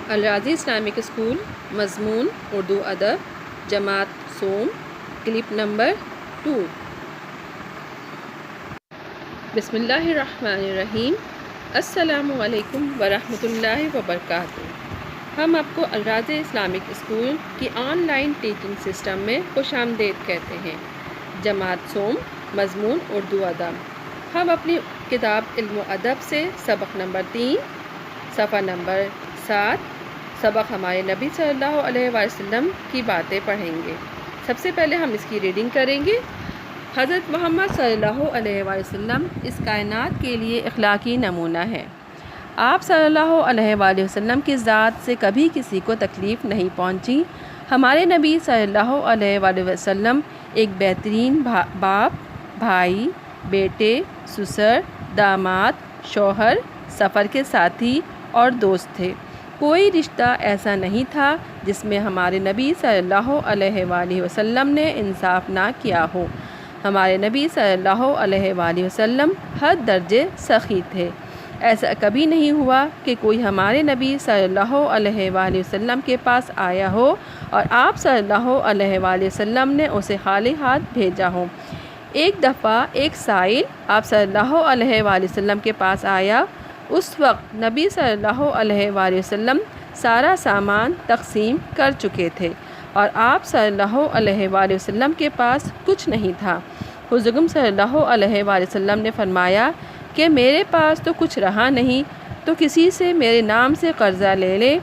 الراضی Islamic school, مضمون اردو ادب، جماعت سوم، کلپ نمبر 2۔ بسم اللہ الرحمن الرحیم۔ السلام علیکم ورحمۃ اللہ وبرکاتہ۔ ہم آپ کو الراضی اسلامک اسکول کی آن لائن ٹیچنگ سسٹم میں خوش آمدید کہتے ہیں۔ جماعت سوم، مضمون اردو ادب۔ ہم اپنی کتاب علم و ادب سے سبق نمبر 3، صفحہ نمبر 7، سبق ہمارے نبی صلی اللہ علیہ وسلم کی باتیں پڑھیں گے۔ سب سے پہلے ہم اس کی ریڈنگ کریں گے۔ حضرت محمد صلی اللہ علیہ وسلم اس کائنات کے لیے اخلاقی نمونہ ہے۔ آپ صلی اللہ علیہ وآلہ وسلم کی ذات سے کبھی کسی کو تکلیف نہیں پہنچی۔ ہمارے نبی صلی اللہ علیہ وآلہ وسلم ایک بہترین باپ، بھائی، بیٹے، سسر، داماد، شوہر، سفر کے ساتھی اور دوست تھے۔ کوئی رشتہ ایسا نہیں تھا جس میں ہمارے نبی صلی اللہ علیہ وآلہ وسلم نے انصاف نہ کیا ہو۔ ہمارے نبی صلی اللہ علیہ وآلہ وسلم ہر درجے سخی تھے۔ ایسا کبھی نہیں ہوا کہ کوئی ہمارے نبی صلی اللہ علیہ وآلہ وسلم کے پاس آیا ہو اور آپ صلی اللہ علیہ وآلہ وسلم نے اسے خالی ہاتھ بھیجا ہو۔ ایک دفعہ ایک سائل آپ صلی اللہ علیہ وآلہ وسلم کے پاس آیا۔ اس وقت نبی صلی اللہ علیہ وآلہ وسلم سارا سامان تقسیم کر چکے تھے اور آپ صلی اللہ علیہ وآلہ وسلم کے پاس کچھ نہیں تھا۔ حضور صلی اللہ علیہ وآلہ وسلم نے فرمایا کہ میرے پاس تو کچھ رہا نہیں، تو کسی سے میرے نام سے قرضہ لے لے،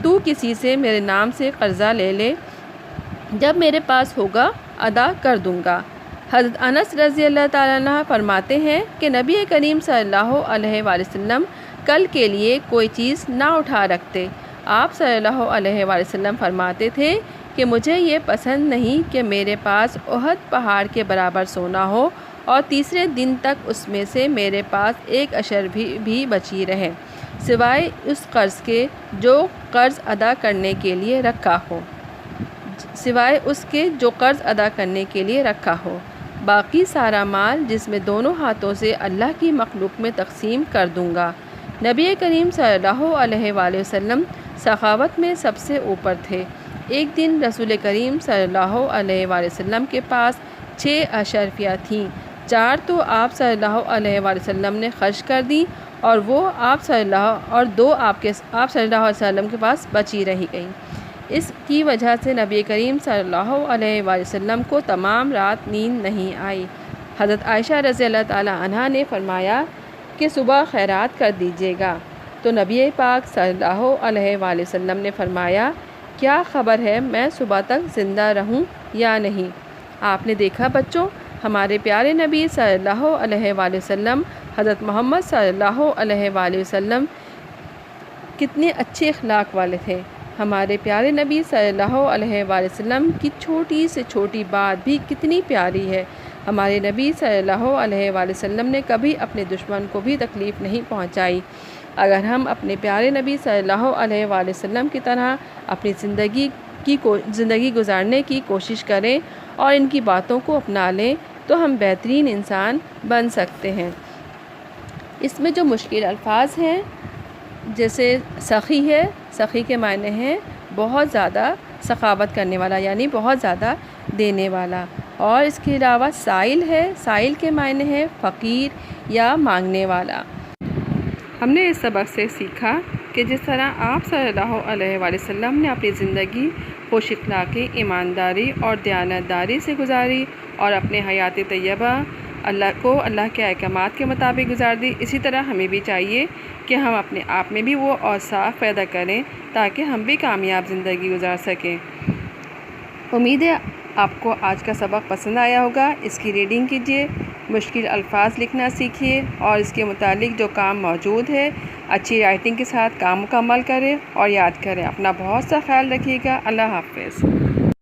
تو کسی سے میرے نام سے قرضہ لے لے، جب میرے پاس ہوگا ادا کر دوں گا۔ حضرت انس رضی اللہ تعالیٰ عنہ فرماتے ہیں کہ نبی کریم صلی اللہ علیہ وآلہ وسلم کل کے لیے کوئی چیز نہ اٹھا رکھتے۔ آپ صلی اللہ علیہ وآلہ وسلم فرماتے تھے کہ مجھے یہ پسند نہیں کہ میرے پاس احد پہاڑ کے برابر سونا ہو اور تیسرے دن تک اس میں سے میرے پاس ایک اشر بھی بچی رہے، سوائے اس قرض کے جو قرض ادا کرنے کے لیے رکھا ہو، باقی سارا مال جس میں دونوں ہاتھوں سے اللہ کی مخلوق میں تقسیم کر دوں گا۔ نبی کریم صلی اللہ علیہ وآلہ وسلم سخاوت میں سب سے اوپر تھے۔ ایک دن رسول کریم صلی اللہ علیہ وآلہ وسلم کے پاس 6 اشرفیہ تھیں، 4 تو آپ صلی اللہ علیہ وآلہ وسلم نے خرچ کر دیں اور 2 آپ صلی اللہ علیہ وسلم کے پاس بچی رہ گئیں۔ اس کی وجہ سے نبی کریم صلی اللہ علیہ وآلہ وسلم کو تمام رات نیند نہیں آئی۔ حضرت عائشہ رضی اللہ تعالیٰ عنہا نے فرمایا کہ صبح خیرات کر دیجیے گا، تو نبی پاک صلی اللہ علیہ وآلہ وسلم نے فرمایا کیا خبر ہے میں صبح تک زندہ رہوں یا نہیں۔ آپ نے دیکھا بچوں، ہمارے پیارے نبی صلی اللہ علیہ وآلہ وسلم حضرت محمد صلی اللہ علیہ وآلہ وسلم کتنے اچھے اخلاق والے تھے۔ ہمارے پیارے نبی صلی اللہ علیہ وآلہ وسلم کی چھوٹی سے چھوٹی بات بھی کتنی پیاری ہے۔ ہمارے نبی صلی اللہ علیہ وآلہ وسلم نے کبھی اپنے دشمن کو بھی تکلیف نہیں پہنچائی۔ اگر ہم اپنے پیارے نبی صلی اللہ علیہ وآلہ وسلم کی طرح اپنی زندگی گزارنے کی کوشش کریں اور ان کی باتوں کو اپنا لیں تو ہم بہترین انسان بن سکتے ہیں۔ اس میں جو مشکل الفاظ ہیں، جیسے سخی ہے، سخی کے معنی ہیں بہت زیادہ سخاوت کرنے والا، یعنی بہت زیادہ دینے والا، اور اس کے علاوہ سائل ہے، سائل کے معنی ہے فقیر یا مانگنے والا۔ ہم نے اس سبق سے سیکھا کہ جس طرح آپ صلی اللہ علیہ وآلہ وسلم نے اپنی زندگی خوش اخلاقی، ایمانداری اور دیانتداری سے گزاری اور اپنے حیات طیبہ اللہ کے احکامات کے مطابق گزار دی، اسی طرح ہمیں بھی چاہیے کہ ہم اپنے آپ میں بھی وہ اوصاف پیدا کریں تاکہ ہم بھی کامیاب زندگی گزار سکیں۔ امید ہے آپ کو آج کا سبق پسند آیا ہوگا۔ اس کی ریڈنگ کیجیے، مشکل الفاظ لکھنا سیکھیے اور اس کے متعلق جو کام موجود ہے اچھی رائٹنگ کے ساتھ کام مکمل کریں اور یاد کریں۔ اپنا بہت سا خیال رکھیے گا۔ اللہ حافظ۔